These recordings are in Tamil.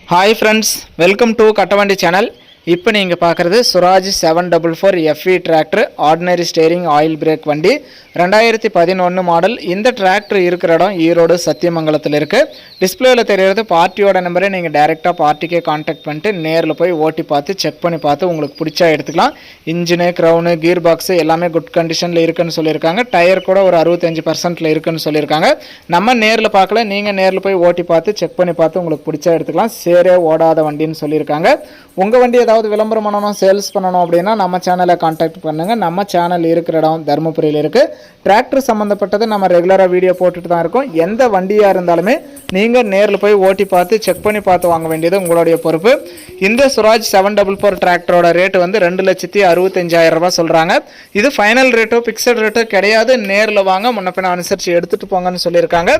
Hi friends, welcome to Kattavandi channel. இப்போ நீங்கள் பார்க்குறது Suraj 744 FE tractor ordinary steering oil break வண்டி 2011 மாடல். இந்த டிராக்டர் இருக்கிற இடம் ஈரோடு சத்தியமங்கலத்தில் இருக்குது. டிஸ்பிளேயில் தெரிகிறது பார்ட்டியோட நம்பரை நீங்கள் டைரெக்டாக பார்ட்டிக்கே கான்டாக்ட் பண்ணிட்டு நேரில் போய் ஓட்டி பார்த்து செக் பண்ணி பார்த்து உங்களுக்கு பிடிச்சா எடுத்துக்கலாம். இன்ஜினு க்ரௌனு கீர் பாக்ஸு எல்லாமே குட் கண்டிஷனில் இருக்குன்னு சொல்லியிருக்காங்க. டயர் கூட ஒரு 65% இருக்குன்னு சொல்லியிருக்காங்க. நம்ம நேரில் பார்க்கல, நீங்கள் நேரில் போய் ஓட்டி பார்த்து செக் பண்ணி பார்த்து உங்களுக்கு பிடிச்சா எடுத்துக்கலாம். சேரே ஓடாத வண்டின்னு சொல்லியிருக்காங்க. உங்கள் வண்டி ஏதாவது விளம்பரம் பண்ணணும், சேல்ஸ் பண்ணணும் அப்படின்னா நம்ம சேனலை கான்டாக்ட் பண்ணுங்கள். நம்ம சேனல் இருக்கிற இடம் தருமபுரியில் இருக்குது. டிராக்டர் சம்மந்தப்பட்டது நம்ம ரெகுலராக வீடியோ போட்டுட்டு தான் இருக்கோம். எந்த வண்டியாக இருந்தாலுமே நீங்கள் நேரில் போய் ஓட்டி பார்த்து செக் பண்ணி பார்த்து வாங்க வேண்டியது உங்களுடைய பொறுப்பு. இந்த சுராஜ் 744 டிராக்டரோட ரேட்டு வந்து 2,65,000 ரூபாய் சொல்கிறாங்க. இது ஃபைனல் ரேட்டோ ஃபிக்ஸட் ரேட்டோ கிடையாது. நேரில் வாங்க, முன்ன பின்ன அனுசரித்து எடுத்துகிட்டு போங்கன்னு சொல்லியிருக்காங்க.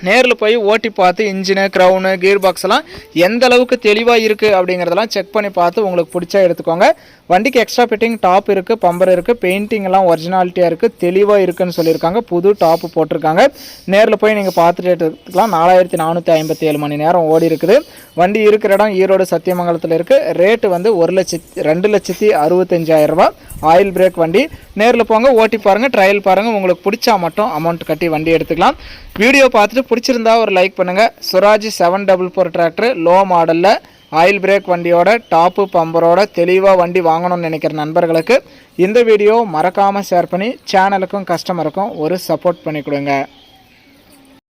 நேரில் போய் ஓட்டி பார்த்து இன்ஜினு க்ரௌனு கீர் பாக்ஸ் எல்லாம் எந்த அளவுக்கு தெளிவாக இருக்குது அப்படிங்கிறதெல்லாம் செக் பண்ணி பார்த்து உங்களுக்கு பிடிச்சா எடுத்துக்கோங்க. வண்டிக்கு எக்ஸ்ட்ரா ஃபிட்டிங் டாப் இருக்குது, பம்பர் இருக்குது, பெயிண்டிங் எல்லாம் ஒரிஜினாலிட்டியாக இருக்குது, தெளிவாக இருக்குதுன்னு சொல்லியிருக்காங்க. புது டாப்பு போட்டிருக்காங்க. நேரில் போய் நீங்கள் பார்த்துட்டு எடுத்துக்கலாம். 4457 மணி நேரம் ஓடி இருக்குது. வண்டி இருக்கிற இடம் ஈரோடு சத்தியமங்கலத்தில் இருக்குது. ரேட்டு வந்து 2,65,000 ரூபா. ஆயில் பிரேக் வண்டி. நேரில் போங்க, ஓட்டி பாருங்கள், ட்ரையல் பாருங்கள். உங்களுக்கு பிடிச்சா மட்டும் அமௌண்ட் கட்டி வண்டி எடுத்துக்கலாம். வீடியோ பார்த்துட்டு பிடிச்சிருந்தா ஒரு லைக் பண்ணுங்கள். சுராஜ் 744 டிராக்டர் லோ மாடலில் ஆயில் பிரேக் வண்டியோட டாப்பு பம்பரோட தெளிவாக வண்டி வாங்கணும்னு நினைக்கிற நண்பர்களுக்கு இந்த வீடியோ மறக்காமல் ஷேர் பண்ணி சேனலுக்கும் கஸ்டமருக்கும் ஒரு சப்போர்ட் பண்ணி கொடுங்க.